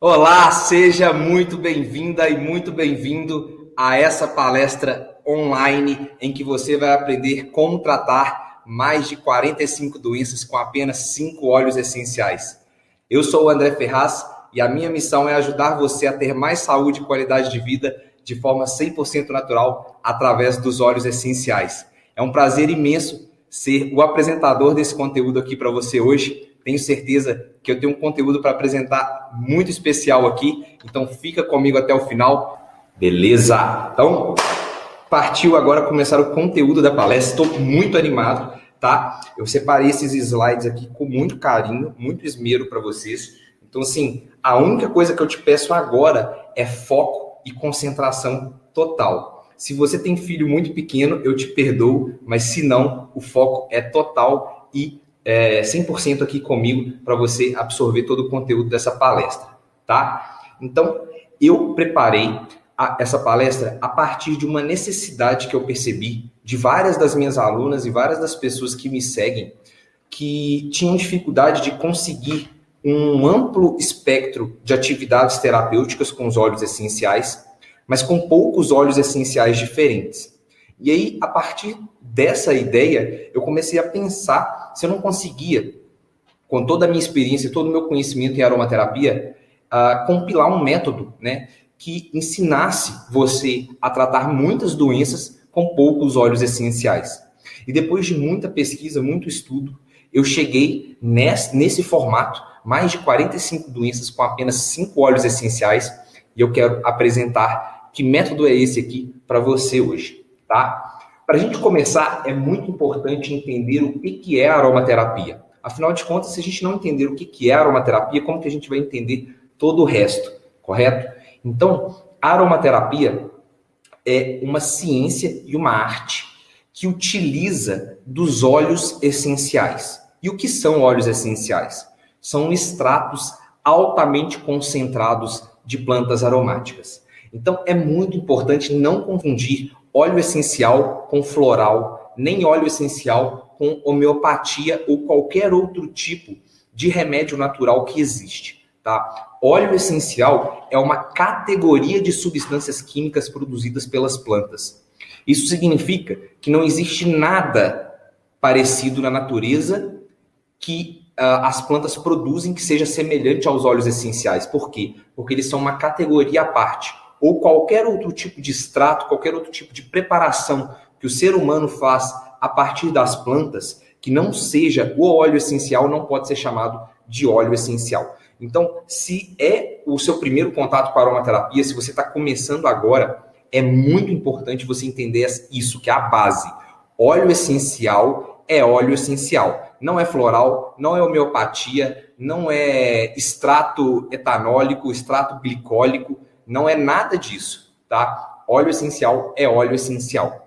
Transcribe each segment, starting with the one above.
Olá, seja muito bem-vinda e muito bem-vindo a essa palestra online em que você vai aprender como tratar mais de 45 doenças com apenas 5 óleos essenciais. Eu sou o André Ferraz e a minha missão é ajudar você a ter mais saúde e qualidade de vida de forma 100% natural através dos óleos essenciais. É um prazer imenso ser o apresentador desse conteúdo aqui para você hoje. Tenho certeza que eu tenho um conteúdo para apresentar muito especial aqui, então fica comigo até o final. Beleza? Então, partiu agora começar o conteúdo da palestra. Estou muito animado, tá? Eu separei esses slides aqui com muito carinho, muito esmero para vocês. Então, assim, a única coisa que eu te peço agora é foco e concentração total. Se você tem filho muito pequeno, eu te perdoo, mas se não, o foco é total e 100% aqui comigo para você absorver todo o conteúdo dessa palestra, tá? Então, eu preparei essa palestra a partir de uma necessidade que eu percebi de várias das minhas alunas e várias das pessoas que me seguem que tinham dificuldade de conseguir um amplo espectro de atividades terapêuticas com os óleos essenciais, mas com poucos óleos essenciais diferentes. E aí, a partir dessa ideia, eu comecei a pensar se eu não conseguia, com toda a minha experiência e todo o meu conhecimento em aromaterapia, compilar um método, né, que ensinasse você a tratar muitas doenças com poucos óleos essenciais. E depois de muita pesquisa, muito estudo, eu cheguei nesse formato, mais de 45 doenças com apenas 5 óleos essenciais, e eu quero apresentar que método é esse aqui para você hoje, tá? Para a gente começar, é muito importante entender o que é a aromaterapia. Afinal de contas, se a gente não entender o que é a aromaterapia, como que a gente vai entender todo o resto, correto? Então, a aromaterapia é uma ciência e uma arte que utiliza dos óleos essenciais. E o que são óleos essenciais? São extratos altamente concentrados de plantas aromáticas. Então, é muito importante não confundir óleo essencial com floral, nem óleo essencial com homeopatia ou qualquer outro tipo de remédio natural que existe, tá? Óleo essencial é uma categoria de substâncias químicas produzidas pelas plantas. Isso significa que não existe nada parecido na natureza que as plantas produzem que seja semelhante aos óleos essenciais. Por quê? Porque eles são uma categoria à parte. Ou qualquer outro tipo de extrato, qualquer outro tipo de preparação que o ser humano faz a partir das plantas, que não seja o óleo essencial, não pode ser chamado de óleo essencial. Então, se é o seu primeiro contato com a aromaterapia, se você está começando agora, é muito importante você entender isso, que é a base. Óleo essencial é óleo essencial. Não é floral, não é homeopatia, não é extrato etanólico, extrato glicólico, não é nada disso, tá? Óleo essencial é óleo essencial.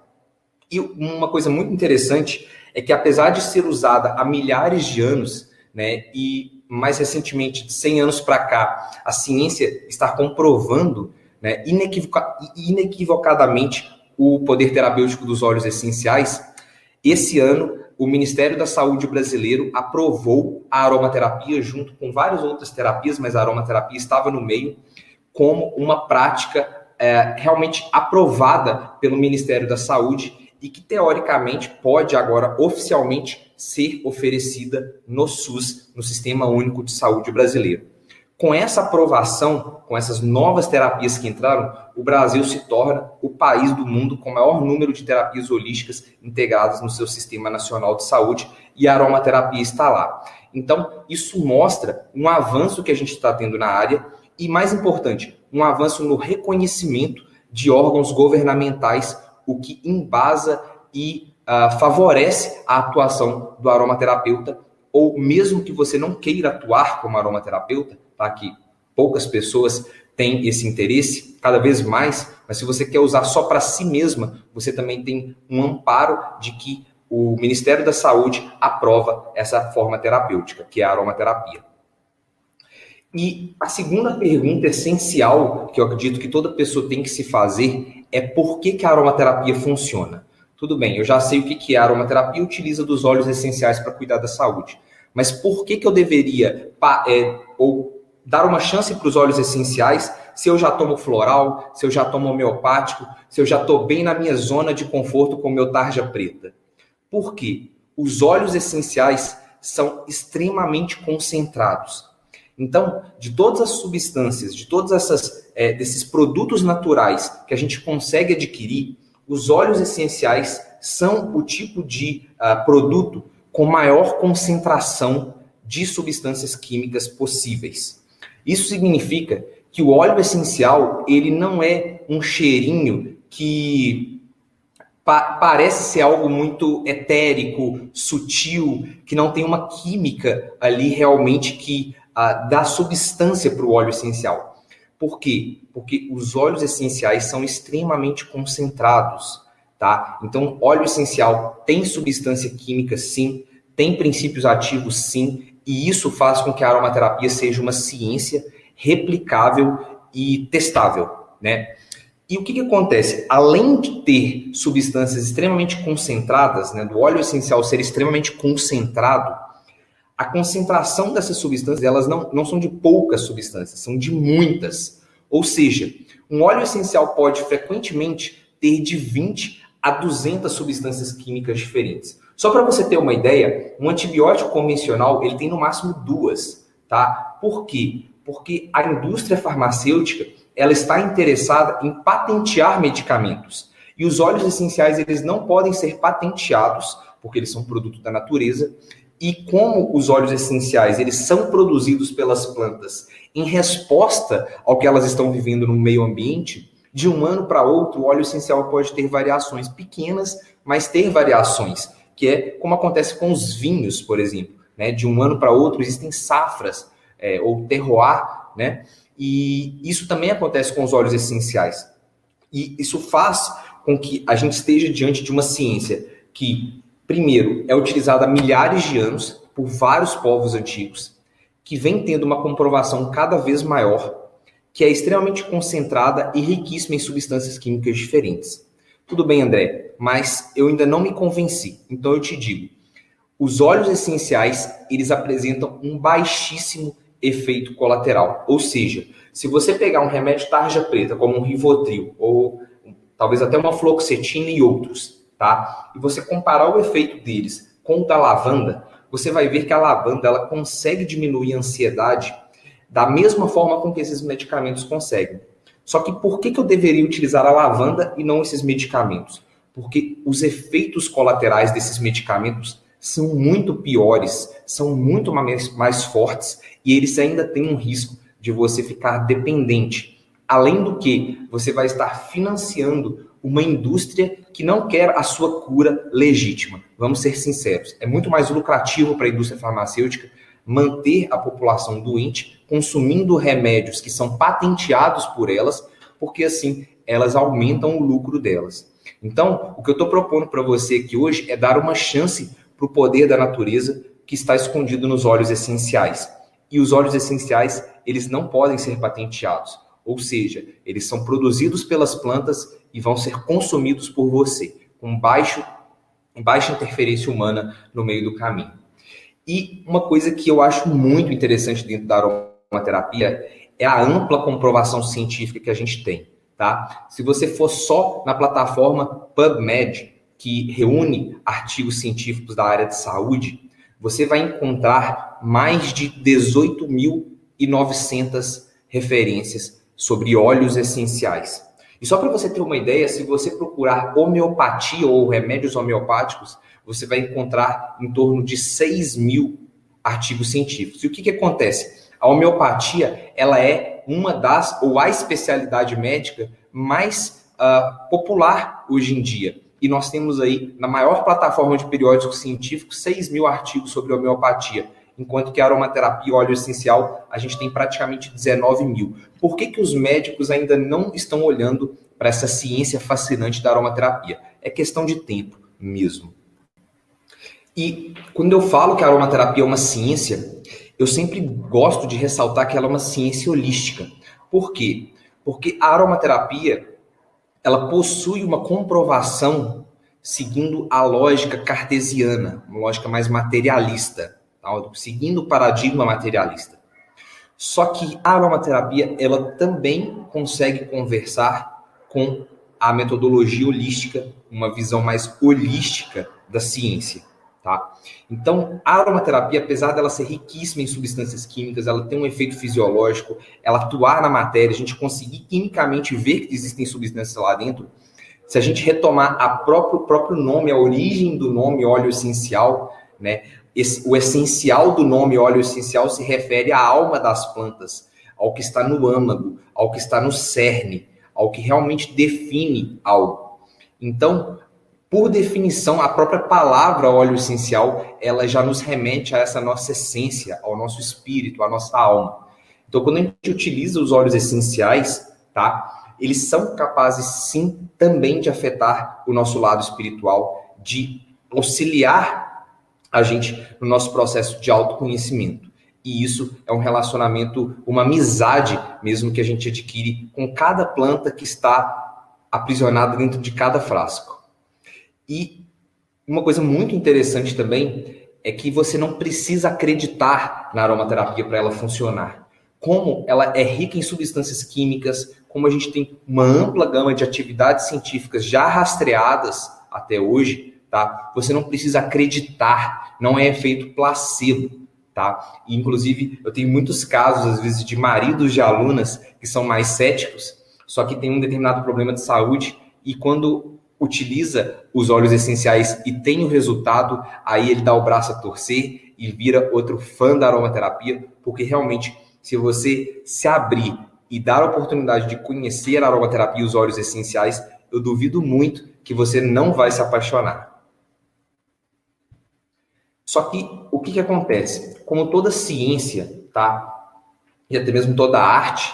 E uma coisa muito interessante é que, apesar de ser usada há milhares de anos, né, e mais recentemente, de 100 anos para cá, a ciência está comprovando, né, inequivocadamente o poder terapêutico dos óleos essenciais, esse ano o Ministério da Saúde brasileiro aprovou a aromaterapia junto com várias outras terapias, mas a aromaterapia estava no meio, como uma prática realmente aprovada pelo Ministério da Saúde e que, teoricamente, pode agora oficialmente ser oferecida no SUS, no Sistema Único de Saúde brasileiro. Com essa aprovação, com essas novas terapias que entraram, o Brasil se torna o país do mundo com o maior número de terapias holísticas integradas no seu Sistema Nacional de Saúde, e a aromaterapia está lá. Então, isso mostra um avanço que a gente está tendo na área e, mais importante, um avanço no reconhecimento de órgãos governamentais, o que embasa e favorece a atuação do aromaterapeuta, ou mesmo que você não queira atuar como aromaterapeuta, tá? Que poucas pessoas têm esse interesse, cada vez mais, mas se você quer usar só para si mesma, você também tem um amparo de que o Ministério da Saúde aprova essa forma terapêutica, que é a aromaterapia. E a segunda pergunta essencial, que eu acredito que toda pessoa tem que se fazer, é por que a aromaterapia funciona? Tudo bem, eu já sei o que é a aromaterapia, utiliza dos óleos essenciais para cuidar da saúde. Mas por que eu deveria, ou dar uma chance para os óleos essenciais se eu já tomo floral, se eu já tomo homeopático, se eu já estou bem na minha zona de conforto com o meu tarja preta. Por quê? Os óleos essenciais são extremamente concentrados. Então, de todas as substâncias, de todos desses produtos naturais que a gente consegue adquirir, os óleos essenciais são o tipo de produto com maior concentração de substâncias químicas possíveis. Isso significa que o óleo essencial, ele não é um cheirinho que parece ser algo muito etérico, sutil, que não tem uma química ali realmente que dá substância para o óleo essencial. Por quê? Porque os óleos essenciais são extremamente concentrados, tá? Então, óleo essencial tem substância química, sim, tem princípios ativos, sim, e isso faz com que a aromaterapia seja uma ciência replicável e testável, né? E o que acontece? Além de ter substâncias extremamente concentradas, né, do óleo essencial ser extremamente concentrado, a concentração dessas substâncias, elas não são de poucas substâncias, são de muitas. Ou seja, um óleo essencial pode frequentemente ter de 20 a 200 substâncias químicas diferentes. Só para você ter uma ideia, um antibiótico convencional, ele tem no máximo 2, tá? Por quê? Porque a indústria farmacêutica, ela está interessada em patentear medicamentos. E os óleos essenciais, eles não podem ser patenteados, porque eles são produto da natureza. E como os óleos essenciais, eles são produzidos pelas plantas em resposta ao que elas estão vivendo no meio ambiente, de um ano para outro, o óleo essencial pode ter variações pequenas, mas ter variações, que é como acontece com os vinhos, por exemplo, né? De um ano para outro existem safras, ou terroir, né? E isso também acontece com os óleos essenciais. E isso faz com que a gente esteja diante de uma ciência que, primeiro, é utilizada há milhares de anos por vários povos antigos, que vem tendo uma comprovação cada vez maior, que é extremamente concentrada e riquíssima em substâncias químicas diferentes. Tudo bem, André, mas eu ainda não me convenci. Então eu te digo, os óleos essenciais, eles apresentam um baixíssimo efeito colateral. Ou seja, se você pegar um remédio tarja preta, como um Rivotril, ou talvez até uma fluoxetina e outros, tá? E você comparar o efeito deles com o da lavanda, você vai ver que a lavanda, ela consegue diminuir a ansiedade da mesma forma com que esses medicamentos conseguem. Só que por que eu deveria utilizar a lavanda e não esses medicamentos? Porque os efeitos colaterais desses medicamentos são muito piores, são muito mais fortes e eles ainda têm um risco de você ficar dependente. Além do que, você vai estar financiando uma indústria que não quer a sua cura legítima. Vamos ser sinceros, é muito mais lucrativo para a indústria farmacêutica manter a população doente consumindo remédios que são patenteados por elas, porque assim elas aumentam o lucro delas. Então, o que eu estou propondo para você aqui hoje é dar uma chance para o poder da natureza que está escondido nos óleos essenciais. E os óleos essenciais, eles não podem ser patenteados. Ou seja, eles são produzidos pelas plantas e vão ser consumidos por você, com baixa interferência humana no meio do caminho. E uma coisa que eu acho muito interessante dentro da aromaterapia é a ampla comprovação científica que a gente tem, tá? Se você for só na plataforma PubMed, que reúne artigos científicos da área de saúde, você vai encontrar mais de 18.900 referências sobre óleos essenciais. E só para você ter uma ideia, se você procurar homeopatia ou remédios homeopáticos, você vai encontrar em torno de 6.000 artigos científicos. E o que acontece? A homeopatia, ela é uma das, ou a especialidade médica mais popular hoje em dia. E nós temos aí, na maior plataforma de periódicos científicos, 6.000 artigos sobre homeopatia. Enquanto que a aromaterapia e óleo essencial, a gente tem praticamente 19.000. Por que os médicos ainda não estão olhando para essa ciência fascinante da aromaterapia? É questão de tempo mesmo. E quando eu falo que a aromaterapia é uma ciência, eu sempre gosto de ressaltar que ela é uma ciência holística. Por quê? Porque a aromaterapia, ela possui uma comprovação seguindo a lógica cartesiana, uma lógica mais materialista, tá? Seguindo o paradigma materialista. Só que a aromaterapia, ela também consegue conversar com a metodologia holística, uma visão mais holística da ciência, tá? Então, a aromaterapia, apesar dela ser riquíssima em substâncias químicas, ela tem um efeito fisiológico, ela atuar na matéria, a gente conseguir quimicamente ver que existem substâncias lá dentro. Se a gente retomar o próprio nome, a origem do nome óleo essencial, né? O essencial do nome óleo essencial se refere à alma das plantas, ao que está no âmago, ao que está no cerne, ao que realmente define algo. Então, por definição, a própria palavra óleo essencial, ela já nos remete a essa nossa essência, ao nosso espírito, à nossa alma. Então, quando a gente utiliza os óleos essenciais, tá? Eles são capazes, sim, também de afetar o nosso lado espiritual, de auxiliar a gente no nosso processo de autoconhecimento. E isso é um relacionamento, uma amizade mesmo que a gente adquire com cada planta que está aprisionada dentro de cada frasco. E uma coisa muito interessante também é que você não precisa acreditar na aromaterapia para ela funcionar. Como ela é rica em substâncias químicas, como a gente tem uma ampla gama de atividades científicas já rastreadas até hoje, tá? Você não precisa acreditar, não é efeito placebo, tá? E, inclusive, eu tenho muitos casos, às vezes, de maridos de alunas que são mais céticos, só que tem um determinado problema de saúde e quando utiliza os óleos essenciais e tem o resultado, aí ele dá o braço a torcer e vira outro fã da aromaterapia, porque realmente, se você se abrir e dar a oportunidade de conhecer a aromaterapia e os óleos essenciais, eu duvido muito que você não vai se apaixonar. Só que o que acontece? Como toda ciência, tá? E até mesmo toda arte,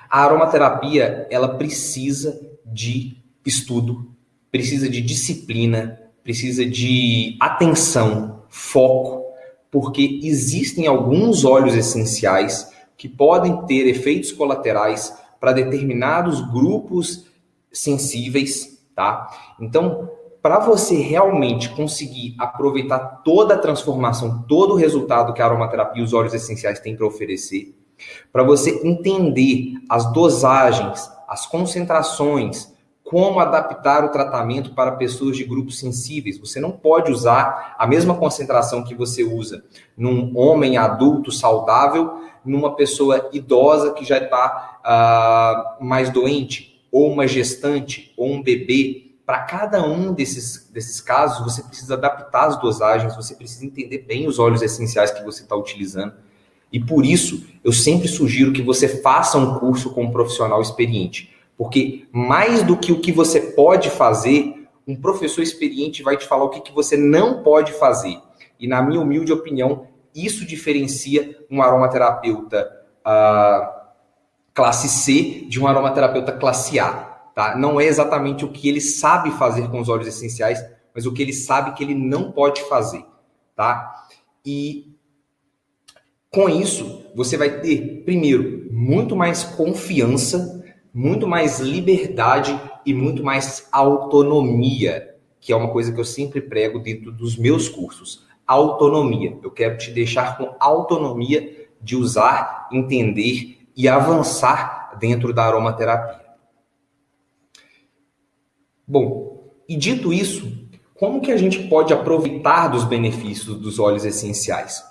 a aromaterapia, ela precisa de estudo, precisa de disciplina, precisa de atenção, foco, porque existem alguns óleos essenciais que podem ter efeitos colaterais para determinados grupos sensíveis, tá? Então, para você realmente conseguir aproveitar toda a transformação, todo o resultado que a aromaterapia e os óleos essenciais têm para oferecer, para você entender as dosagens, as concentrações, como adaptar o tratamento para pessoas de grupos sensíveis. Você não pode usar a mesma concentração que você usa num homem adulto saudável, numa pessoa idosa que já está mais doente, ou uma gestante, ou um bebê. Para cada um desses casos, você precisa adaptar as dosagens, você precisa entender bem os óleos essenciais que você está utilizando. E por isso, eu sempre sugiro que você faça um curso com um profissional experiente. Porque mais do que o que você pode fazer, um professor experiente vai te falar o que você não pode fazer. E na minha humilde opinião, isso diferencia um aromaterapeuta classe C de um aromaterapeuta classe A. Tá? Não é exatamente o que ele sabe fazer com os óleos essenciais, mas o que ele sabe que ele não pode fazer. Tá? E com isso, você vai ter, primeiro, muito mais confiança, muito mais liberdade e muito mais autonomia, que é uma coisa que eu sempre prego dentro dos meus cursos. Autonomia. Eu quero te deixar com autonomia de usar, entender e avançar dentro da aromaterapia. Bom, e dito isso, como que a gente pode aproveitar dos benefícios dos óleos essenciais?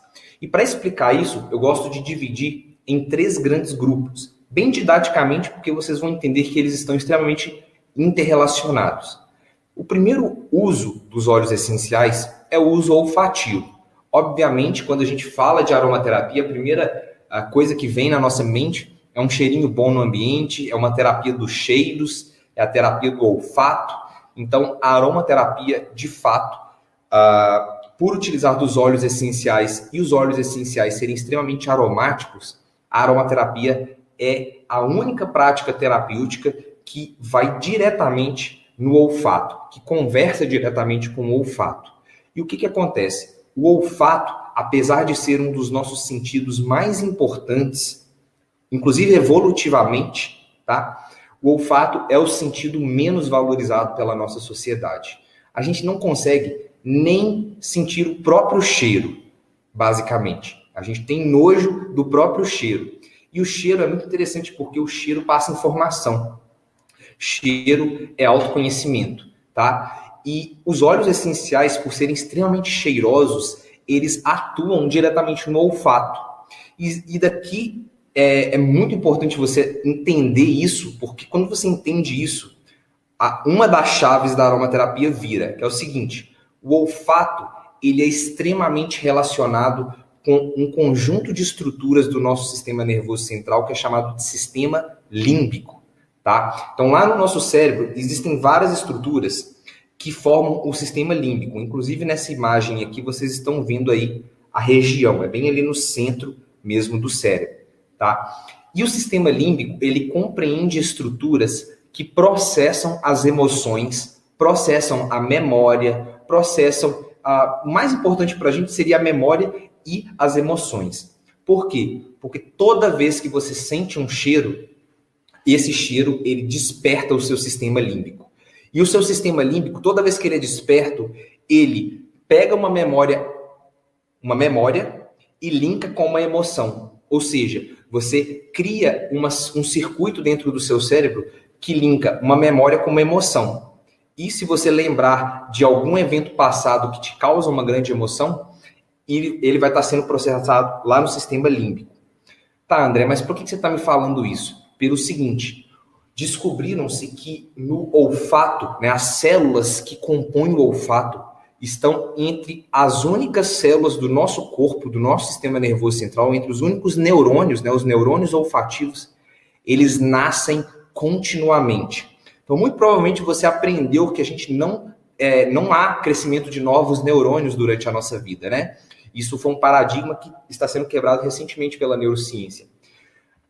E para explicar isso, eu gosto de dividir em 3 grandes grupos, bem didaticamente, porque vocês vão entender que eles estão extremamente interrelacionados. O primeiro uso dos óleos essenciais é o uso olfativo. Obviamente, quando a gente fala de aromaterapia, a primeira coisa que vem na nossa mente é um cheirinho bom no ambiente, é uma terapia dos cheiros, é a terapia do olfato. Então, a aromaterapia, de fato, por utilizar dos óleos essenciais e os óleos essenciais serem extremamente aromáticos, a aromaterapia é a única prática terapêutica que vai diretamente no olfato, que conversa diretamente com o olfato. E o que acontece? O olfato, apesar de ser um dos nossos sentidos mais importantes, inclusive evolutivamente, tá? O olfato é o sentido menos valorizado pela nossa sociedade. A gente não consegue nem sentir o próprio cheiro, basicamente. A gente tem nojo do próprio cheiro. E o cheiro é muito interessante porque o cheiro passa informação. Cheiro é autoconhecimento, tá? E os óleos essenciais, por serem extremamente cheirosos, eles atuam diretamente no olfato. E daqui é muito importante você entender isso, porque quando você entende isso, uma das chaves da aromaterapia vira, que é o seguinte: o olfato ele é extremamente relacionado com um conjunto de estruturas do nosso sistema nervoso central que é chamado de sistema límbico, tá? Então, lá no nosso cérebro existem várias estruturas que formam o sistema límbico. Inclusive, nessa imagem aqui, vocês estão vendo aí a região, é bem ali no centro mesmo do cérebro, tá? E o sistema límbico, ele compreende estruturas que processam as emoções, processam a memória, processam... O mais importante para a gente seria a memória e as emoções. Por quê? Porque toda vez que você sente um cheiro, esse cheiro, ele desperta o seu sistema límbico. E o seu sistema límbico, toda vez que ele é desperto, ele pega uma memória e linka com uma emoção. Ou seja, você cria um circuito dentro do seu cérebro que linka uma memória com uma emoção. E se você lembrar de algum evento passado que te causa uma grande emoção, ele vai estar sendo processado lá no sistema límbico. Tá, André, mas por que você está me falando isso? Pelo seguinte, descobriram-se que no olfato, né, as células que compõem o olfato estão entre as únicas células do nosso corpo, do nosso sistema nervoso central, entre os únicos neurônios, né, os neurônios olfativos, eles nascem continuamente. Então, muito provavelmente você aprendeu que a gente não há crescimento de novos neurônios durante a nossa vida, né? Isso foi um paradigma que está sendo quebrado recentemente pela neurociência.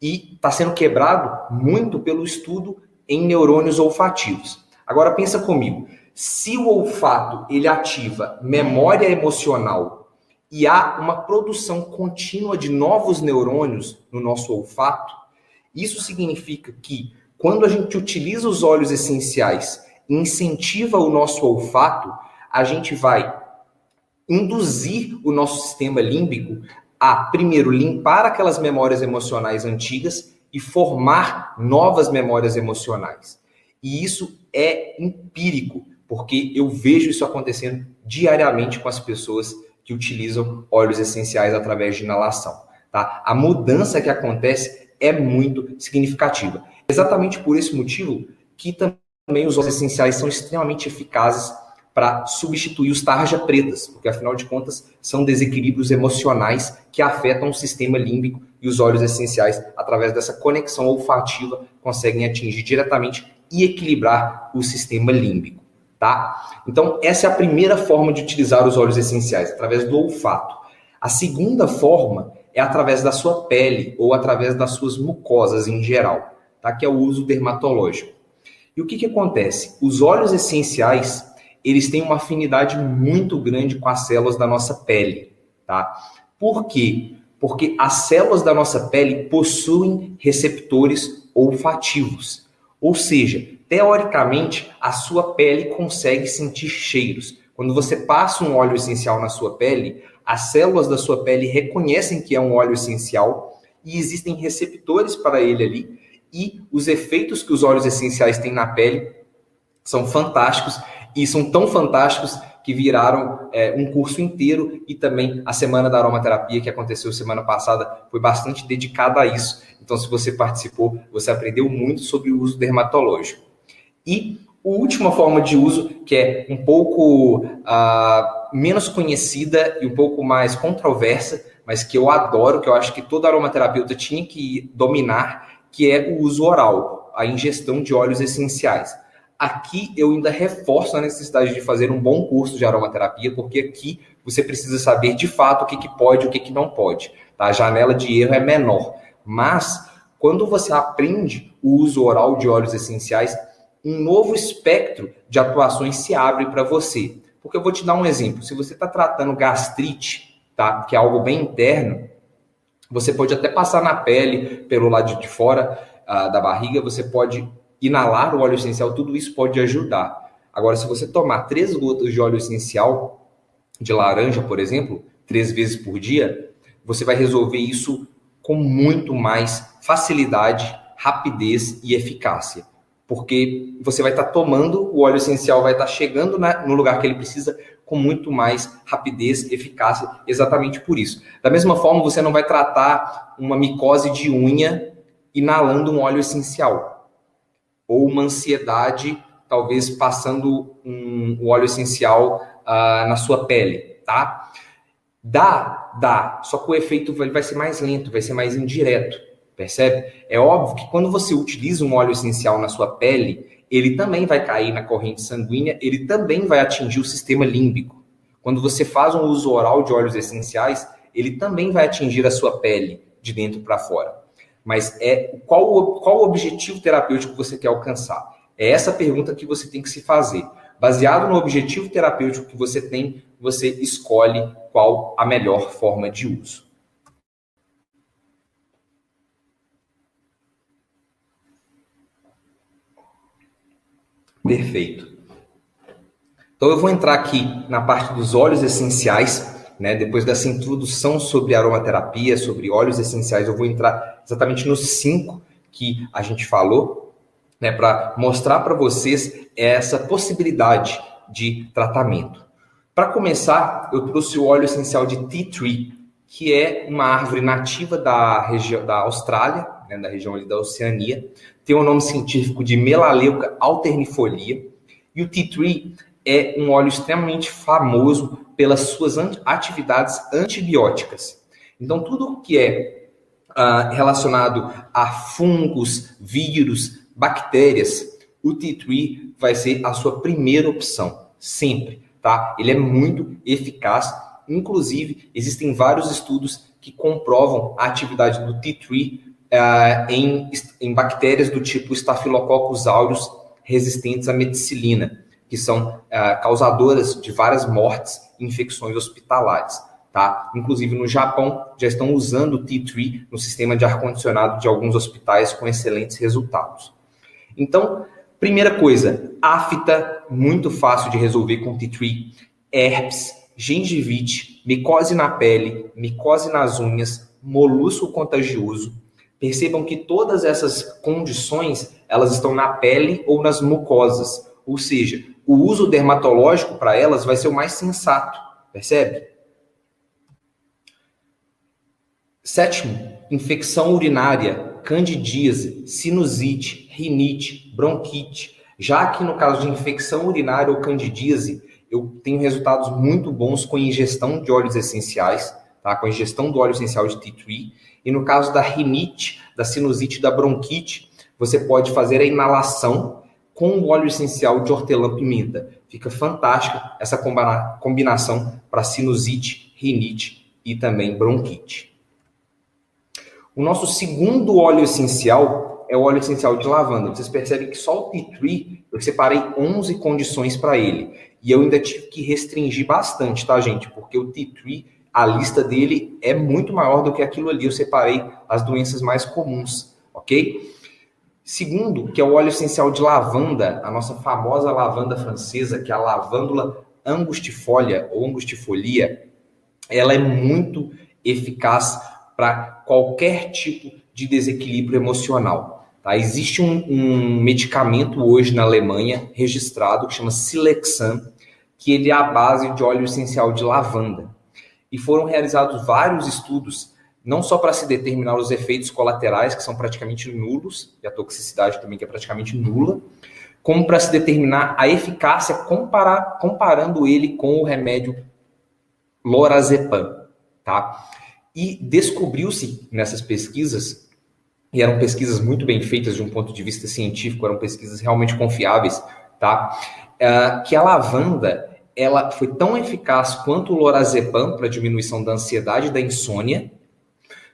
E está sendo quebrado muito pelo estudo em neurônios olfativos. Agora pensa comigo, se o olfato ele ativa memória emocional e há uma produção contínua de novos neurônios no nosso olfato, isso significa que quando a gente utiliza os óleos essenciais e incentiva o nosso olfato, a gente vai induzir o nosso sistema límbico a, primeiro, limpar aquelas memórias emocionais antigas e formar novas memórias emocionais. E isso é empírico, porque eu vejo isso acontecendo diariamente com as pessoas que utilizam óleos essenciais através de inalação. Tá? A mudança que acontece é muito significativa. Exatamente por esse motivo que também os óleos essenciais são extremamente eficazes para substituir os tarja pretas, porque afinal de contas são desequilíbrios emocionais que afetam o sistema límbico e os óleos essenciais, através dessa conexão olfativa, conseguem atingir diretamente e equilibrar o sistema límbico, tá? Então, essa é a primeira forma de utilizar os óleos essenciais, através do olfato. A segunda forma é através da sua pele ou através das suas mucosas em geral, tá? Que é o uso dermatológico. E o que acontece? Os óleos essenciais, eles têm uma afinidade muito grande com as células da nossa pele, tá? Por quê? Porque as células da nossa pele possuem receptores olfativos. Ou seja, teoricamente, a sua pele consegue sentir cheiros. Quando você passa um óleo essencial na sua pele, as células da sua pele reconhecem que é um óleo essencial e existem receptores para ele ali. E os efeitos que os óleos essenciais têm na pele são fantásticos. E são tão fantásticos que viraram um curso inteiro, e também a Semana da Aromaterapia, que aconteceu semana passada, foi bastante dedicada a isso. Então, se você participou, você aprendeu muito sobre o uso dermatológico. E a última forma de uso, que é um pouco menos conhecida e um pouco mais controversa, mas que eu adoro, que eu acho que todo aromaterapeuta tinha que dominar, que é o uso oral, a ingestão de óleos essenciais. Aqui eu ainda reforço a necessidade de fazer um bom curso de aromaterapia, porque aqui você precisa saber de fato o que pode e o que não pode. Tá? A janela de erro é menor. Mas, quando você aprende o uso oral de óleos essenciais, um novo espectro de atuações se abre para você. Porque eu vou te dar um exemplo. Se você está tratando gastrite, tá? Que é algo bem interno, você pode até passar na pele, pelo lado de fora da barriga, você pode inalar o óleo essencial, tudo isso pode ajudar. Agora, se você tomar 3 gotas de óleo essencial de laranja, por exemplo, 3 vezes por dia, você vai resolver isso com muito mais facilidade, rapidez e eficácia. Porque você vai estar tomando, o óleo essencial vai estar chegando no lugar que ele precisa com muito mais rapidez e eficácia, exatamente por isso. Da mesma forma, você não vai tratar uma micose de unha inalando um óleo essencial. Ou uma ansiedade, talvez passando o óleo essencial na sua pele, tá? Dá, só que o efeito vai ser mais lento, vai ser mais indireto, percebe? É óbvio que quando você utiliza um óleo essencial na sua pele, ele também vai cair na corrente sanguínea, ele também vai atingir o sistema límbico. Quando você faz um uso oral de óleos essenciais, ele também vai atingir a sua pele de dentro para fora. Mas qual o objetivo terapêutico que você quer alcançar? É essa pergunta que você tem que se fazer. Baseado no objetivo terapêutico que você tem, você escolhe qual a melhor forma de uso. Perfeito. Então eu vou entrar aqui na parte dos óleos essenciais, né? Depois dessa introdução sobre aromaterapia, sobre óleos essenciais, eu vou entrar exatamente nos 5 que a gente falou, né? Para mostrar para vocês essa possibilidade de tratamento. Para começar, eu trouxe o óleo essencial de Tea Tree, que é uma árvore nativa da região da Austrália, né? Da região ali da Oceania. Tem o nome científico de Melaleuca alternifolia. E o Tea Tree é um óleo extremamente famoso pelas suas atividades antibióticas. Então, tudo que é relacionado a fungos, vírus, bactérias, o Tea Tree vai ser a sua primeira opção, sempre, tá? Ele é muito eficaz, inclusive existem vários estudos que comprovam a atividade do Tea Tree em bactérias do tipo Staphylococcus aureus resistentes à meticilina, que são causadoras de várias mortes e infecções hospitalares. Tá? Inclusive no Japão já estão usando o Tea Tree no sistema de ar-condicionado de alguns hospitais com excelentes resultados. Então, primeira coisa, afta, muito fácil de resolver com Tea Tree, herpes, gengivite, micose na pele, micose nas unhas, molusco contagioso. Percebam que todas essas condições, elas estão na pele ou nas mucosas, ou seja, o uso dermatológico para elas vai ser o mais sensato, percebe? Sétimo, infecção urinária, candidíase, sinusite, rinite, bronquite. Já que no caso de infecção urinária ou candidíase, eu tenho resultados muito bons com ingestão de óleos essenciais, tá? Com a ingestão do óleo essencial de Tea Tree. E no caso da rinite, da sinusite e da bronquite, você pode fazer a inalação com o óleo essencial de hortelã-pimenta. Fica fantástica essa combinação para sinusite, rinite e também bronquite. O nosso segundo óleo essencial é o óleo essencial de lavanda. Vocês percebem que só o Tea Tree, eu separei 11 condições para ele. E eu ainda tive que restringir bastante, tá, gente? Porque o Tea Tree, a lista dele é muito maior do que aquilo ali. Eu separei as doenças mais comuns, ok? Segundo, que é o óleo essencial de lavanda, a nossa famosa lavanda francesa, que é a lavândula angustifolia ou angustifolia, ela é muito eficaz para qualquer tipo de desequilíbrio emocional. Tá? Existe um medicamento hoje na Alemanha registrado que chama Silexan, que ele é a base de óleo essencial de lavanda. E foram realizados vários estudos, não só para se determinar os efeitos colaterais, que são praticamente nulos, e a toxicidade também, que é praticamente nula, como para se determinar a eficácia comparando ele com o remédio lorazepam, tá? E descobriu-se nessas pesquisas, e eram pesquisas muito bem feitas de um ponto de vista científico, eram pesquisas realmente confiáveis, tá? Que a lavanda, ela foi tão eficaz quanto o lorazepam para diminuição da ansiedade e da insônia,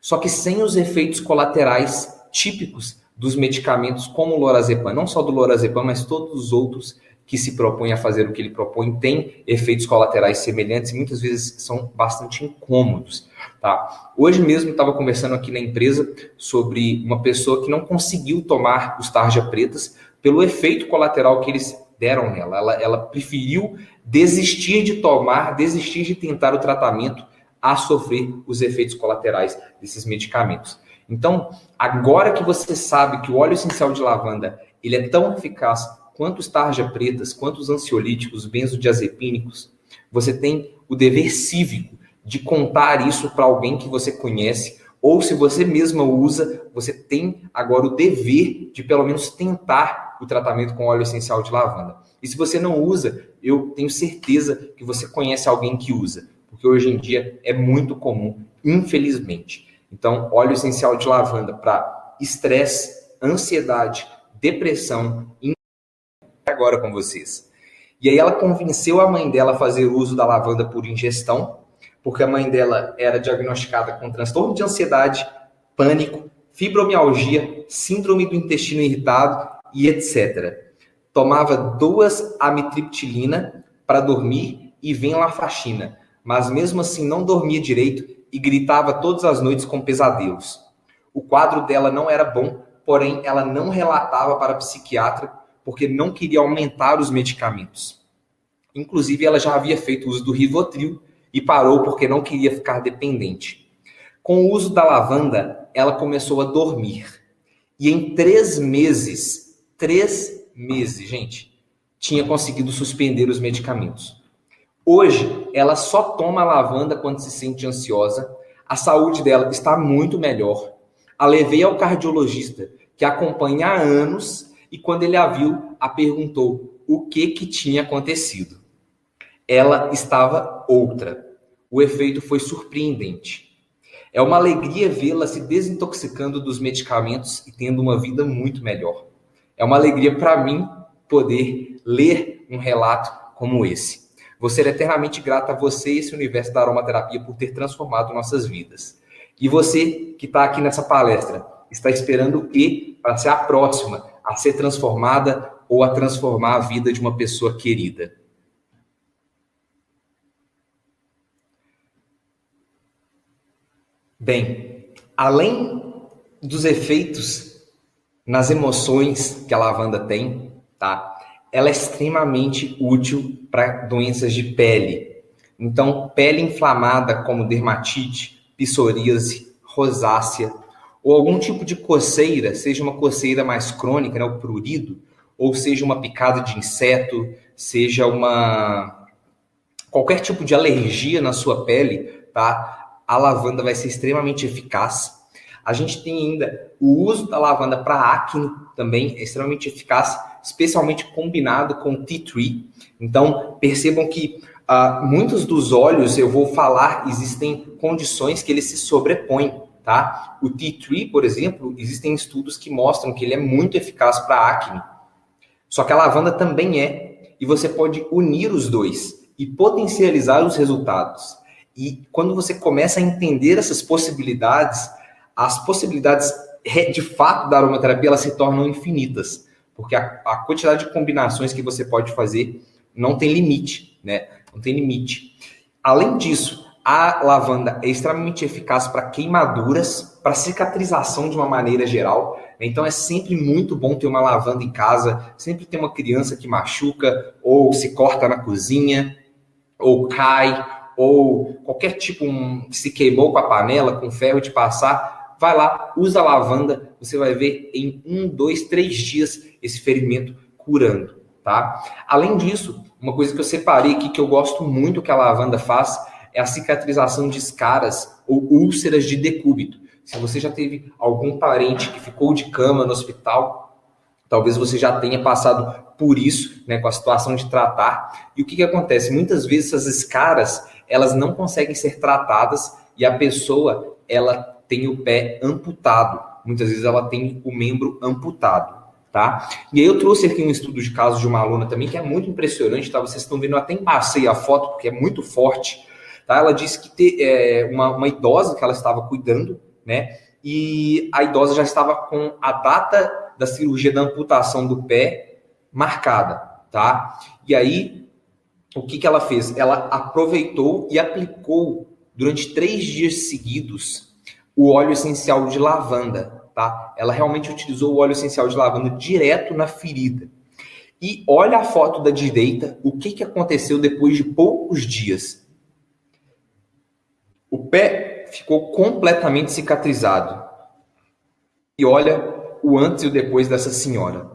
só que sem os efeitos colaterais típicos dos medicamentos como o lorazepam, não só do lorazepam, mas todos os outros que se propõem a fazer o que ele propõe, têm efeitos colaterais semelhantes e muitas vezes são bastante incômodos. Tá? Hoje mesmo estava conversando aqui na empresa sobre uma pessoa que não conseguiu tomar os tarja pretas pelo efeito colateral que eles deram nela. Ela preferiu desistir de tomar, desistir de tentar o tratamento a sofrer os efeitos colaterais desses medicamentos. Então, agora que você sabe que o óleo essencial de lavanda ele é tão eficaz quanto os tarja pretas, quanto os ansiolíticos, benzodiazepínicos, você tem o dever cívico de contar isso para alguém que você conhece, ou se você mesma usa, você tem agora o dever de pelo menos tentar o tratamento com óleo essencial de lavanda. E se você não usa, eu tenho certeza que você conhece alguém que usa, porque hoje em dia é muito comum, infelizmente. Então, óleo essencial de lavanda para estresse, ansiedade, depressão, e agora com vocês. E aí ela convenceu a mãe dela a fazer uso da lavanda por ingestão, porque a mãe dela era diagnosticada com transtorno de ansiedade, pânico, fibromialgia, síndrome do intestino irritado e etc. Tomava 2 amitriptilina para dormir e venlafaxina, mas mesmo assim não dormia direito e gritava todas as noites com pesadelos. O quadro dela não era bom, porém ela não relatava para a psiquiatra porque não queria aumentar os medicamentos. Inclusive ela já havia feito uso do Rivotril e parou porque não queria ficar dependente. Com o uso da lavanda, ela começou a dormir. E em 3 meses, gente, tinha conseguido suspender os medicamentos. Hoje, ela só toma lavanda quando se sente ansiosa. A saúde dela está muito melhor. A levei ao cardiologista, que a acompanha há anos, e quando ele a viu, a perguntou o que tinha acontecido. Ela estava outra. O efeito foi surpreendente. É uma alegria vê-la se desintoxicando dos medicamentos e tendo uma vida muito melhor. É uma alegria para mim poder ler um relato como esse. Vou ser eternamente grato a você e esse universo da aromaterapia por ter transformado nossas vidas. E você que está aqui nessa palestra, está esperando o quê para ser a próxima a ser transformada ou a transformar a vida de uma pessoa querida? Bem, além dos efeitos nas emoções que a lavanda tem, tá? Ela é extremamente útil para doenças de pele. Então, pele inflamada como dermatite, psoríase, rosácea, ou algum tipo de coceira, seja uma coceira mais crônica, né, o prurido, ou seja uma picada de inseto, seja qualquer tipo de alergia na sua pele, tá? A lavanda vai ser extremamente eficaz. A gente tem ainda o uso da lavanda para acne, também é extremamente eficaz, especialmente combinado com tea tree. Então, percebam que muitos dos óleos, eu vou falar, existem condições que eles se sobrepõem, tá? O tea tree, por exemplo, existem estudos que mostram que ele é muito eficaz para acne. Só que a lavanda também é, e você pode unir os dois e potencializar os resultados. E quando você começa a entender essas possibilidades, as possibilidades de fato da aromaterapia elas se tornam infinitas, porque a quantidade de combinações que você pode fazer não tem limite, né? Não tem limite. Além disso, a lavanda é extremamente eficaz para queimaduras, para cicatrização de uma maneira geral. Então é sempre muito bom ter uma lavanda em casa, sempre ter uma criança que machuca, ou se corta na cozinha, ou cai, ou qualquer tipo, se queimou com a panela, com ferro de passar, vai lá, usa a lavanda, você vai ver em 1, 2, 3 dias esse ferimento curando, tá? Além disso, uma coisa que eu separei aqui que eu gosto muito que a lavanda faz é a cicatrização de escaras ou úlceras de decúbito. Se você já teve algum parente que ficou de cama no hospital, talvez você já tenha passado por isso, né, com a situação de tratar. E o que acontece? Muitas vezes essas escaras, elas não conseguem ser tratadas e a pessoa, ela tem o pé amputado. Muitas vezes ela tem o membro amputado, tá? E aí eu trouxe aqui um estudo de caso de uma aluna também que é muito impressionante, tá? Vocês estão vendo, eu até passei a foto porque é muito forte, tá? Ela disse que uma idosa que ela estava cuidando, né? E a idosa já estava com a data da cirurgia da amputação do pé marcada, tá? E aí, o que ela fez? Ela aproveitou e aplicou durante 3 dias seguidos o óleo essencial de lavanda, tá? Ela realmente utilizou o óleo essencial de lavanda direto na ferida. E olha a foto da direita, o que aconteceu depois de poucos dias. O pé ficou completamente cicatrizado. E olha o antes e o depois dessa senhora.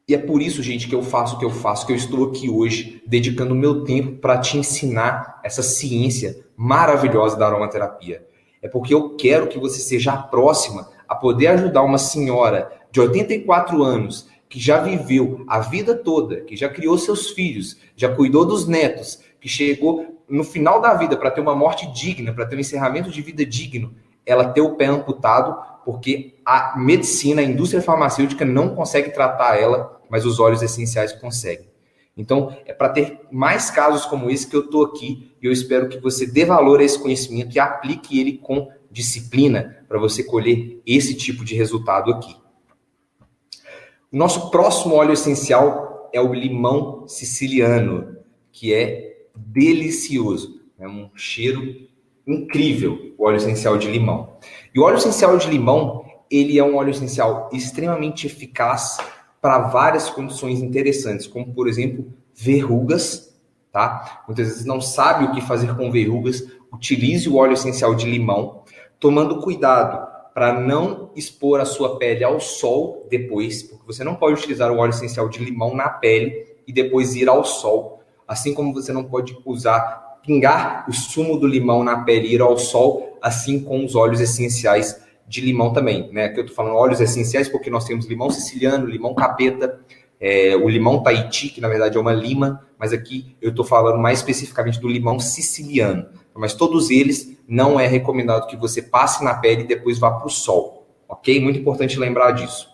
E é por isso, gente, que eu faço o que eu faço, que eu estou aqui hoje, dedicando o meu tempo para te ensinar essa ciência maravilhosa da aromaterapia. É porque eu quero que você seja a próxima a poder ajudar uma senhora de 84 anos, que já viveu a vida toda, que já criou seus filhos, já cuidou dos netos, que chegou no final da vida para ter uma morte digna, para ter um encerramento de vida digno, ela ter o pé amputado, porque a medicina, a indústria farmacêutica não consegue tratar ela, mas os óleos essenciais conseguem. Então, é para ter mais casos como esse que eu estou aqui e eu espero que você dê valor a esse conhecimento e aplique ele com disciplina para você colher esse tipo de resultado aqui. O nosso próximo óleo essencial é o limão siciliano, que é delicioso. É um cheiro incrível, o óleo essencial de limão. E o óleo essencial de limão, ele é um óleo essencial extremamente eficaz para várias condições interessantes, como, por exemplo, verrugas, tá? Muitas vezes não sabe o que fazer com verrugas, utilize o óleo essencial de limão, tomando cuidado para não expor a sua pele ao sol depois, porque você não pode utilizar o óleo essencial de limão na pele e depois ir ao sol, assim como você não pode pingar o sumo do limão na pele e ir ao sol, assim com os óleos essenciais de limão também, né? Aqui eu tô falando óleos essenciais porque nós temos limão siciliano, limão capeta, o limão Tahiti, que na verdade é uma lima, mas aqui eu tô falando mais especificamente do limão siciliano. Mas todos eles não é recomendado que você passe na pele e depois vá para o sol, ok? Muito importante lembrar disso.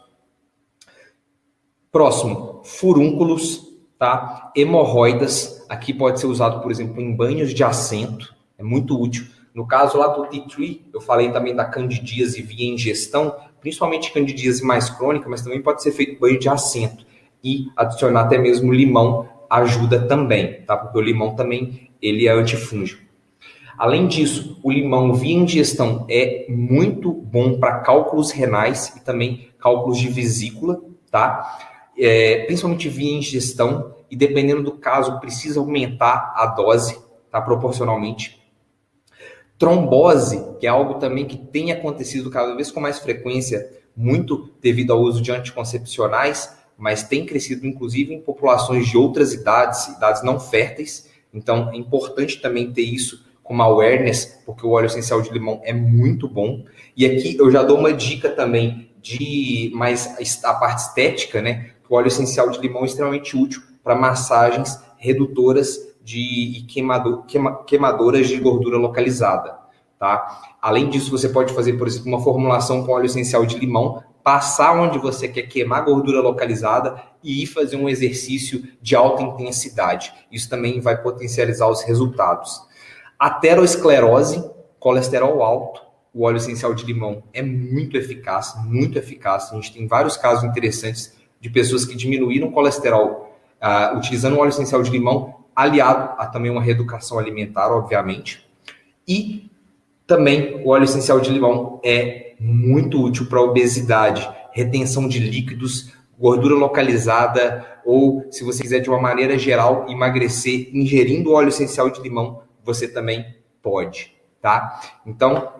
Próximo, furúnculos, tá? Hemorroidas, aqui pode ser usado, por exemplo, em banhos de assento, é muito útil. No caso lá do tea tree, eu falei também da candidíase via ingestão, principalmente candidíase mais crônica, mas também pode ser feito banho de assento. E adicionar até mesmo limão ajuda também, tá? Porque o limão também, ele é antifúngico. Além disso, o limão via ingestão é muito bom para cálculos renais e também cálculos de vesícula, tá? Principalmente via ingestão, e dependendo do caso, precisa aumentar a dose, tá? Proporcionalmente. Trombose, que é algo também que tem acontecido cada vez com mais frequência, muito devido ao uso de anticoncepcionais, mas tem crescido inclusive em populações de outras idades, idades não férteis. Então é importante também ter isso como awareness, porque o óleo essencial de limão é muito bom. E aqui eu já dou uma dica também de mais a parte estética, né? O óleo essencial de limão é extremamente útil para massagens redutoras e queimadoras de gordura localizada, tá? Além disso, você pode fazer, por exemplo, uma formulação com óleo essencial de limão, passar onde você quer queimar gordura localizada e ir fazer um exercício de alta intensidade. Isso também vai potencializar os resultados. Aterosclerose, colesterol alto, o óleo essencial de limão é muito eficaz, muito eficaz. A gente tem vários casos interessantes de pessoas que diminuíram o colesterol utilizando o óleo essencial de limão, aliado a também uma reeducação alimentar, obviamente. E também o óleo essencial de limão é muito útil para obesidade, retenção de líquidos, gordura localizada, ou se você quiser de uma maneira geral emagrecer ingerindo óleo essencial de limão, você também pode, tá? Então,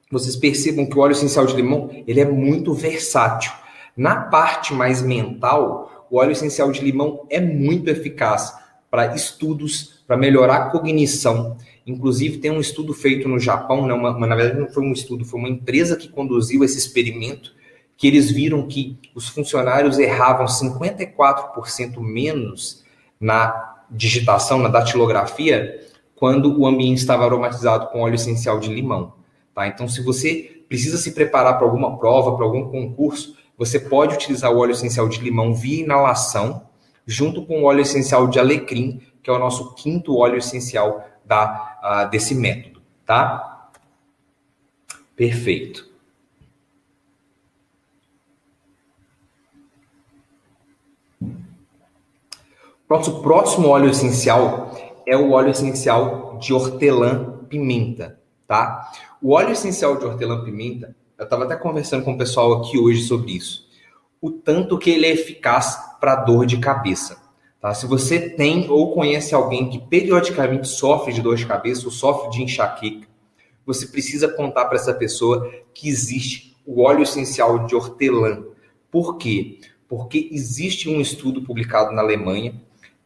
vocês percebam que o óleo essencial de limão, ele é muito versátil. Na parte mais mental, o óleo essencial de limão é muito eficaz para estudos, para melhorar a cognição. Inclusive, tem um estudo feito no Japão, né, na verdade não foi um estudo, foi uma empresa que conduziu esse experimento, que eles viram que os funcionários erravam 54% menos na digitação, na datilografia, quando o ambiente estava aromatizado com óleo essencial de limão. Tá? Então, se você precisa se preparar para alguma prova, para algum concurso, você pode utilizar o óleo essencial de limão via inalação, junto com o óleo essencial de alecrim, que é o nosso quinto óleo essencial desse método, tá? Perfeito. Nosso próximo óleo essencial é o óleo essencial de hortelã-pimenta, tá? O óleo essencial de hortelã-pimenta, eu estava até conversando com o pessoal aqui hoje sobre isso, o tanto que ele é eficaz para dor de cabeça. Tá? Se você tem ou conhece alguém que periodicamente sofre de dor de cabeça ou sofre de enxaqueca, você precisa contar para essa pessoa que existe o óleo essencial de hortelã. Por quê? Porque existe um estudo publicado na Alemanha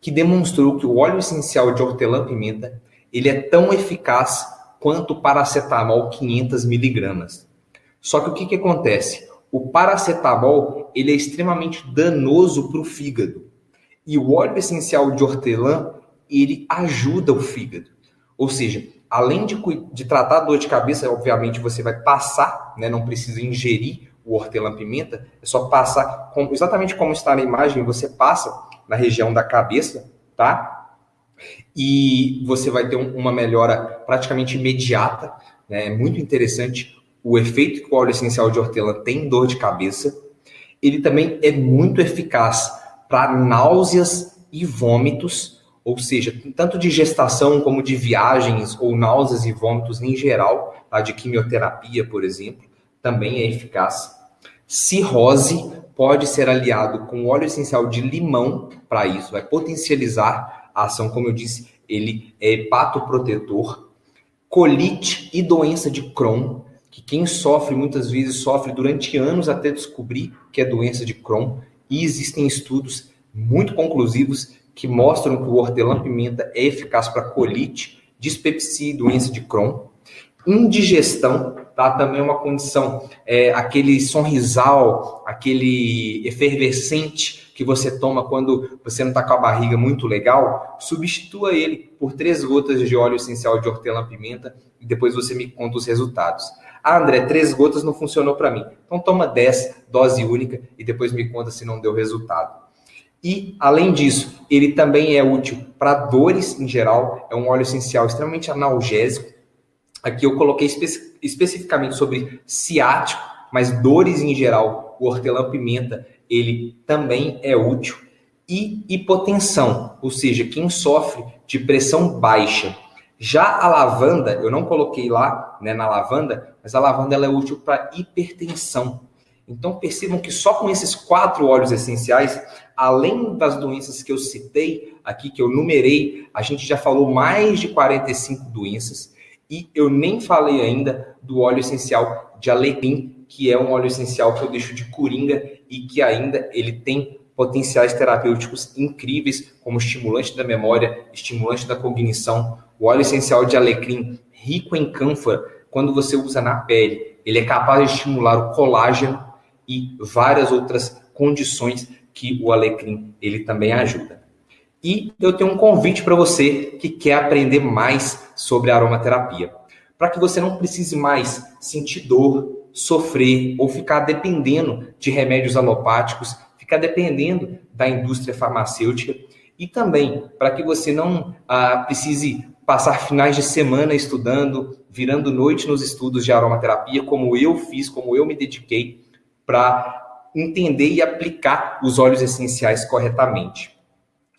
que demonstrou que o óleo essencial de hortelã-pimenta ele é tão eficaz quanto o paracetamol 500 miligramas. Só que o que acontece? O paracetamol ele é extremamente danoso para o fígado. E o óleo essencial de hortelã, ele ajuda o fígado. Ou seja, além de tratar a dor de cabeça, obviamente você vai passar, né? Não precisa ingerir o hortelã-pimenta, é só passar, exatamente como está na imagem, você passa na região da cabeça, tá? E você vai ter uma melhora praticamente imediata, né? É muito interessante o efeito que o óleo essencial de hortelã tem em dor de cabeça. Ele também é muito eficaz para náuseas e vômitos, ou seja, tanto de gestação como de viagens ou náuseas e vômitos em geral, tá? De quimioterapia, por exemplo, também é eficaz. Cirrose pode ser aliado com óleo essencial de limão para isso, vai potencializar a ação, como eu disse, ele é hepatoprotetor. Colite e doença de Crohn, que quem sofre muitas vezes sofre durante anos até descobrir que é doença de Crohn, e existem estudos muito conclusivos que mostram que o hortelã-pimenta é eficaz para colite, dispepsia e doença de Crohn. Indigestão, tá? Também é uma condição, aquele sonrisal, aquele efervescente que você toma quando você não está com a barriga muito legal, substitua ele por 3 gotas de óleo essencial de hortelã-pimenta e depois você me conta os resultados. Ah, André, 3 gotas não funcionou para mim. Então toma 10, dose única, e depois me conta se não deu resultado. E, além disso, ele também é útil para dores em geral, é um óleo essencial extremamente analgésico. Aqui eu coloquei especificamente sobre ciático, mas dores em geral, o hortelã-pimenta, ele também é útil. E hipotensão, ou seja, quem sofre de pressão baixa. Já a lavanda, eu não coloquei lá, né, na lavanda, mas a lavanda ela é útil para hipertensão. Então percebam que só com esses 4 óleos essenciais, além das doenças que eu citei aqui, que eu numerei, a gente já falou mais de 45 doenças. E eu nem falei ainda do óleo essencial de alecrim, que é um óleo essencial que eu deixo de coringa e que ainda ele tem potenciais terapêuticos incríveis, como estimulante da memória, estimulante da cognição. O óleo essencial de alecrim, rico em cânfora, quando você usa na pele, ele é capaz de estimular o colágeno e várias outras condições que o alecrim ele também ajuda. E eu tenho um convite para você que quer aprender mais sobre aromaterapia. Para que você não precise mais sentir dor, sofrer ou ficar dependendo de remédios alopáticos, ficar dependendo da indústria farmacêutica. E também para que você não precise passar finais de semana estudando, virando noite nos estudos de aromaterapia, como eu fiz, como eu me dediquei para entender e aplicar os óleos essenciais corretamente.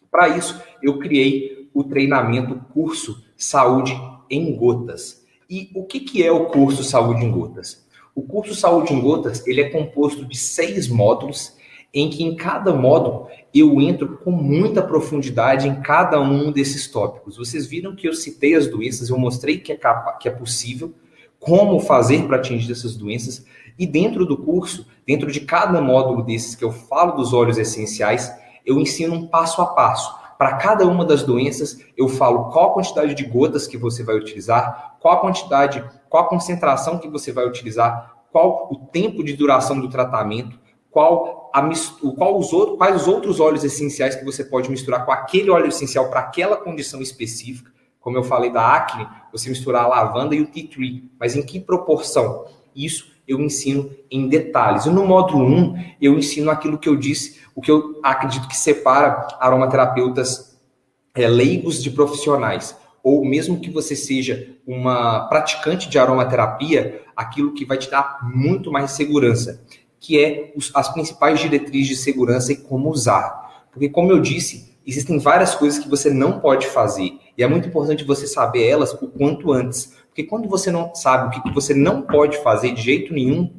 Para isso, eu criei o treinamento Curso Saúde em Gotas. E o que é o Curso Saúde em Gotas? O Curso Saúde em Gotas ele é composto de 6 módulos, em que em cada módulo eu entro com muita profundidade em cada um desses tópicos. Vocês viram que eu citei as doenças, eu mostrei que é possível, como fazer para atingir essas doenças, e dentro do curso, dentro de cada módulo desses que eu falo dos óleos essenciais, eu ensino um passo a passo. Para cada uma das doenças, eu falo qual a quantidade de gotas que você vai utilizar, qual a concentração que você vai utilizar, qual o tempo de duração do tratamento, quais os outros óleos essenciais que você pode misturar com aquele óleo essencial para aquela condição específica. Como eu falei da acne, você misturar a lavanda e o tea tree, mas em que proporção? Isso eu ensino em detalhes. E no módulo 1, eu ensino aquilo que eu disse, o que eu acredito que separa aromaterapeutas leigos de profissionais, ou mesmo que você seja uma praticante de aromaterapia, aquilo que vai te dar muito mais segurança, que é as principais diretrizes de segurança e como usar. Porque, como eu disse, existem várias coisas que você não pode fazer, e é muito importante você saber elas o quanto antes. Porque quando você não sabe o que você não pode fazer de jeito nenhum,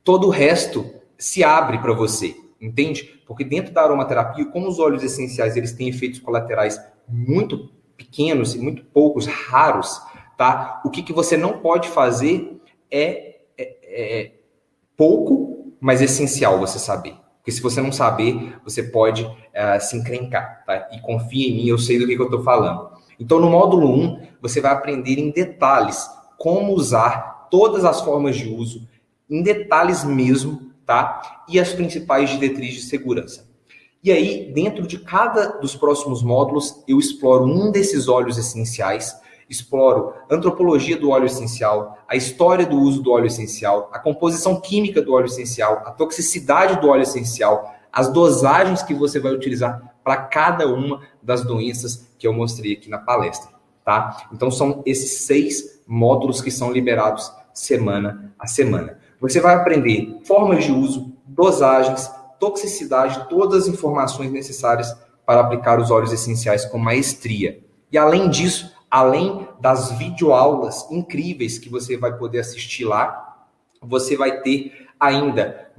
todo o resto se abre para você. entende? Porque dentro da aromaterapia, como os óleos essenciais eles têm efeitos colaterais muito pequenos e muito poucos, raros, tá? O que você não pode fazer é pouco, mas essencial você saber. Porque se você não saber, você pode se encrencar, tá? E confia em mim, eu sei do que eu estou falando. Então, no módulo 1, você vai aprender em detalhes como usar todas as formas de uso, em detalhes mesmo, tá? E as principais diretrizes de segurança. E aí, dentro de cada dos próximos módulos, eu exploro um desses óleos essenciais, exploro a antropologia do óleo essencial, a história do uso do óleo essencial, a composição química do óleo essencial, a toxicidade do óleo essencial, as dosagens que você vai utilizar para cada uma das doenças que eu mostrei aqui na palestra, tá? Então, são esses 6 módulos que são liberados semana a semana. Você vai aprender formas de uso, dosagens, toxicidade, todas as informações necessárias para aplicar os óleos essenciais com maestria. E além disso, além das videoaulas incríveis que você vai poder assistir lá, você vai ter ainda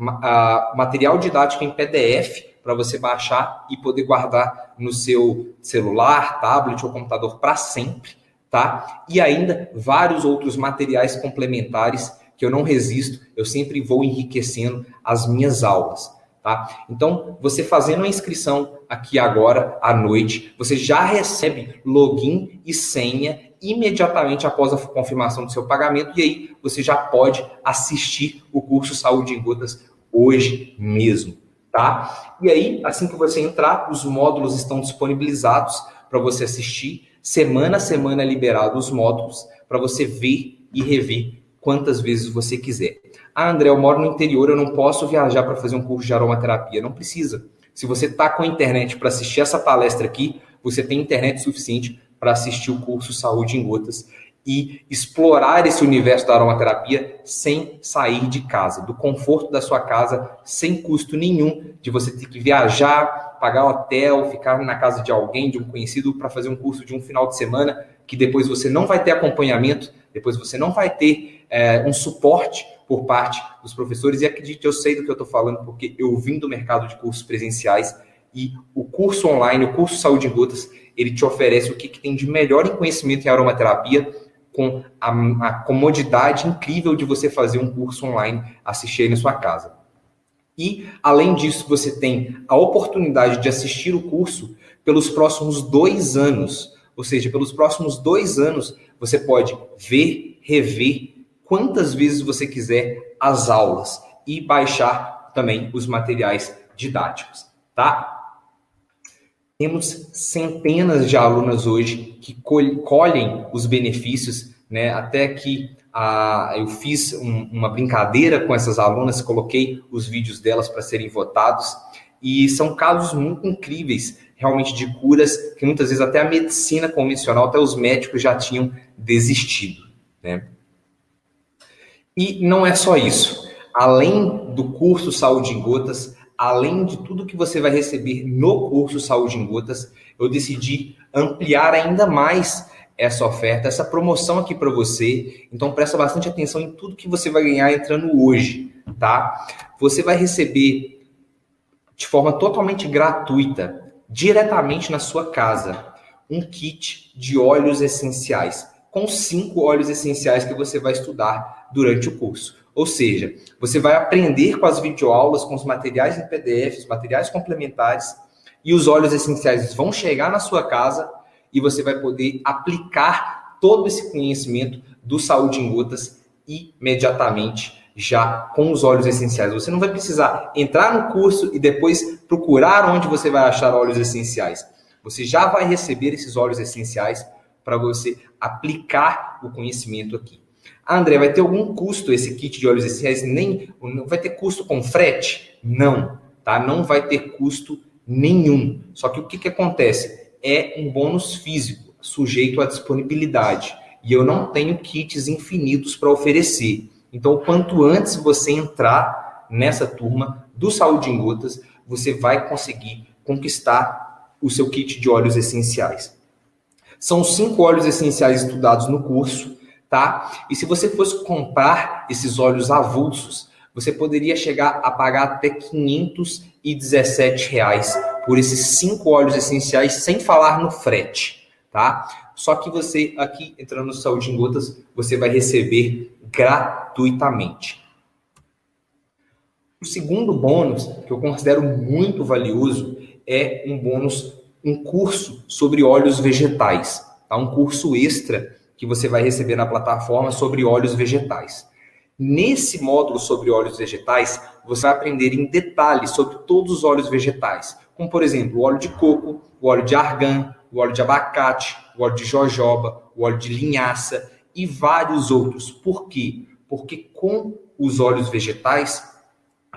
material didático em PDF para você baixar e poder guardar no seu celular, tablet ou computador para sempre, tá? E ainda vários outros materiais complementares que eu não resisto, eu sempre vou enriquecendo as minhas aulas. Tá? Então, você fazendo a inscrição aqui agora à noite, você já recebe login e senha imediatamente após a confirmação do seu pagamento e aí você já pode assistir o curso Saúde em Gotas hoje mesmo, tá? E aí, assim que você entrar, os módulos estão disponibilizados para você assistir. Semana a semana é liberado os módulos para você ver e rever quantas vezes você quiser. Ah, André, eu moro no interior, eu não posso viajar para fazer um curso de aromaterapia. Não precisa. Se você está com a internet para assistir essa palestra aqui, você tem internet suficiente para assistir o curso Saúde em Gotas e explorar esse universo da aromaterapia sem sair de casa, do conforto da sua casa, sem custo nenhum de você ter que viajar, pagar hotel, ficar na casa de alguém, de um conhecido, para fazer um curso de um final de semana, que depois você não vai ter acompanhamento, depois você não vai ter um suporte por parte dos professores. E acredite, eu sei do que eu estou falando, porque eu vim do mercado de cursos presenciais e o curso online, o curso Saúde em Gotas, ele te oferece o que tem de melhor em conhecimento em aromaterapia, com a comodidade incrível de você fazer um curso online, assistir aí na sua casa. E, além disso, você tem a oportunidade de assistir o curso pelos próximos 2 anos. Ou seja, pelos próximos 2 anos, você pode ver, rever quantas vezes você quiser as aulas e baixar também os materiais didáticos, tá? Temos centenas de alunas hoje que colhem os benefícios, né? Até que eu fiz uma brincadeira com essas alunas, coloquei os vídeos delas para serem votados, e são casos muito incríveis, realmente, de curas que muitas vezes até a medicina convencional, até os médicos já tinham desistido, né? E não é só isso. Além do curso Saúde em Gotas, além de tudo que você vai receber no curso Saúde em Gotas, eu decidi ampliar ainda mais essa oferta, essa promoção aqui para você. Então, presta bastante atenção em tudo que você vai ganhar entrando hoje, tá? Você vai receber de forma totalmente gratuita, diretamente na sua casa, um kit de óleos essenciais, com 5 óleos essenciais que você vai estudar durante o curso. Ou seja, você vai aprender com as videoaulas, com os materiais em PDF, os materiais complementares, e os óleos essenciais vão chegar na sua casa e você vai poder aplicar todo esse conhecimento do Saúde em Gotas imediatamente, já com os óleos essenciais. Você não vai precisar entrar no curso e depois procurar onde você vai achar óleos essenciais. Você já vai receber esses óleos essenciais para você aplicar o conhecimento aqui. Ah, André, vai ter algum custo esse kit de óleos essenciais? Não vai ter custo com frete? Não, tá? Não vai ter custo nenhum. Só que o que acontece? É um bônus físico, sujeito à disponibilidade. E eu não tenho kits infinitos para oferecer. Então, quanto antes você entrar nessa turma do Saúde em Gotas, você vai conseguir conquistar o seu kit de óleos essenciais. São 5 óleos essenciais estudados no curso, tá? E se você fosse comprar esses óleos avulsos, você poderia chegar a pagar até R$ 517 por esses 5 óleos essenciais, sem falar no frete, tá? Só que você, aqui, entrando no Saúde em Gotas, você vai receber gratuitamente. O segundo bônus, que eu considero muito valioso, é um bônus, um curso sobre óleos vegetais, tá? Um curso extra que você vai receber na plataforma sobre óleos vegetais. Nesse módulo sobre óleos vegetais, você vai aprender em detalhes sobre todos os óleos vegetais, como, por exemplo, o óleo de coco, o óleo de argan, o óleo de abacate, o óleo de jojoba, o óleo de linhaça e vários outros. Por quê? Porque com os óleos vegetais,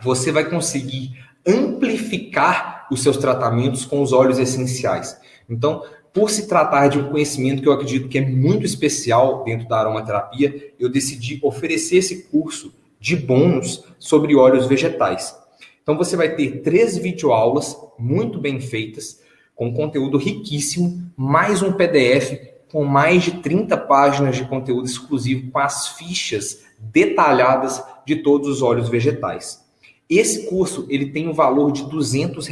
você vai conseguir amplificar os seus tratamentos com os óleos essenciais. Então, por se tratar de um conhecimento que eu acredito que é muito especial dentro da aromaterapia, eu decidi oferecer esse curso de bônus sobre óleos vegetais. Então, você vai ter 3 videoaulas muito bem feitas, com conteúdo riquíssimo, mais um PDF com mais de 30 páginas de conteúdo exclusivo com as fichas detalhadas de todos os óleos vegetais. Esse curso ele tem um valor de R$ 200,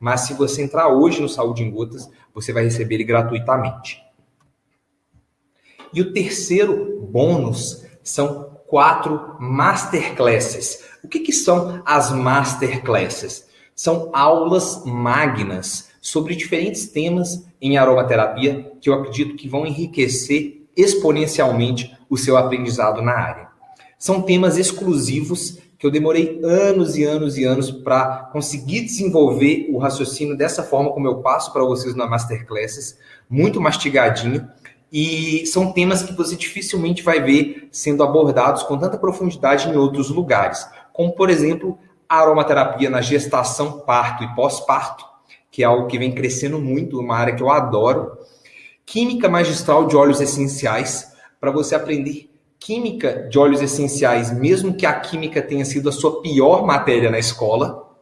mas se você entrar hoje no Saúde em Gotas, você vai receber ele gratuitamente. E o terceiro bônus são 4 masterclasses. O que são as masterclasses? São aulas magnas sobre diferentes temas em aromaterapia que eu acredito que vão enriquecer exponencialmente o seu aprendizado na área. São temas exclusivos que eu demorei anos e anos e anos para conseguir desenvolver o raciocínio dessa forma como eu passo para vocês na Masterclasses, muito mastigadinho, e são temas que você dificilmente vai ver sendo abordados com tanta profundidade em outros lugares, como, por exemplo, a aromaterapia na gestação, parto e pós-parto, que é algo que vem crescendo muito, uma área que eu adoro, química magistral de óleos essenciais, para você aprender química de óleos essenciais, mesmo que a química tenha sido a sua pior matéria na escola.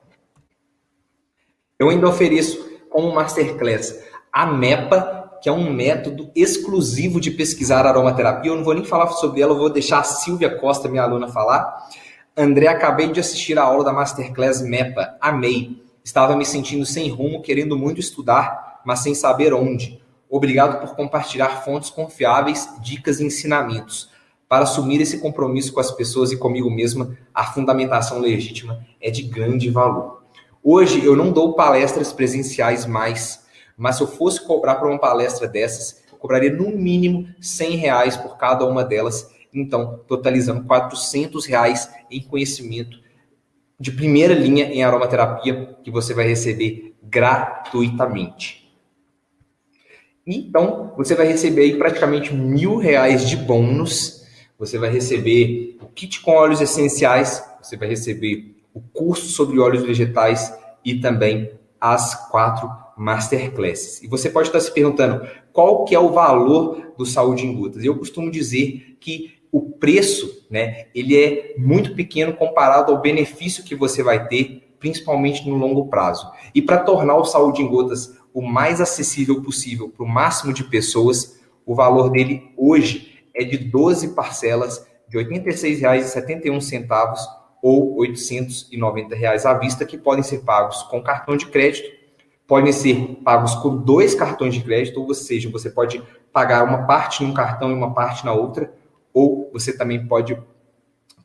Eu ainda ofereço como masterclass a MEPA, que é um método exclusivo de pesquisar aromaterapia. Eu não vou nem falar sobre ela, eu vou deixar a Silvia Costa, minha aluna, falar. André, acabei de assistir a aula da masterclass MEPA, amei. Estava me sentindo sem rumo, querendo muito estudar, mas sem saber onde. Obrigado por compartilhar fontes confiáveis, dicas e ensinamentos. Para assumir esse compromisso com as pessoas e comigo mesma, a fundamentação legítima é de grande valor. Hoje eu não dou palestras presenciais mais, mas se eu fosse cobrar por uma palestra dessas, eu cobraria no mínimo R$100 por cada uma delas, então totalizando R$400 em conhecimento de primeira linha em aromaterapia que você vai receber gratuitamente. Então, você vai receber aí praticamente R$1.000 de bônus. Você vai receber o kit com óleos essenciais, você vai receber o curso sobre óleos vegetais e também as 4 masterclasses. E você pode estar se perguntando qual que é o valor do Saúde em Gotas. Eu costumo dizer que o preço, né, ele é muito pequeno comparado ao benefício que você vai ter, principalmente no longo prazo. E para tornar o Saúde em Gotas o mais acessível possível para o máximo de pessoas, o valor dele hoje é de 12 parcelas de R$ 86,71 ou R$ 890 à vista, que podem ser pagos com cartão de crédito, podem ser pagos com 2 cartões de crédito, ou seja, você pode pagar uma parte num cartão e uma parte na outra, ou você também pode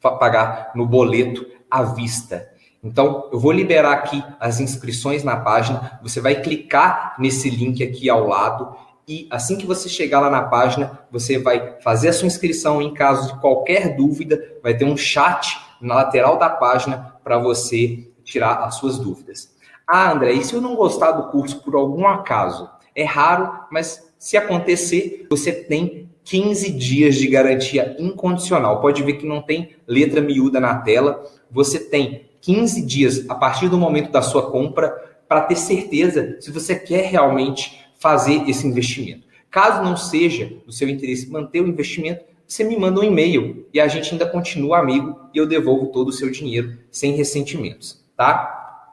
pagar no boleto à vista. Então, eu vou liberar aqui as inscrições na página, você vai clicar nesse link aqui ao lado, e assim que você chegar lá na página, você vai fazer a sua inscrição. Em caso de qualquer dúvida, vai ter um chat na lateral da página para você tirar as suas dúvidas. Ah, André, e se eu não gostar do curso por algum acaso? É raro, mas se acontecer, você tem 15 dias de garantia incondicional. Pode ver que não tem letra miúda na tela. Você tem 15 dias a partir do momento da sua compra para ter certeza se você quer realmente fazer esse investimento. Caso não seja do seu interesse manter o investimento, você me manda um e-mail e a gente ainda continua amigo e eu devolvo todo o seu dinheiro sem ressentimentos, tá?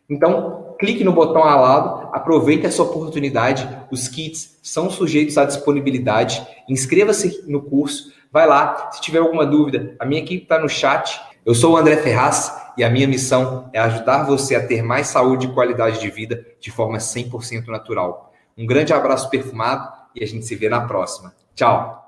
Então, clique no botão ao lado, aproveite essa oportunidade, os kits são sujeitos à disponibilidade, inscreva-se no curso, vai lá, se tiver alguma dúvida, a minha equipe está no chat, Eu sou o André Ferraz e a minha missão é ajudar você a ter mais saúde e qualidade de vida de forma 100% natural. Um grande abraço perfumado e a gente se vê na próxima. Tchau!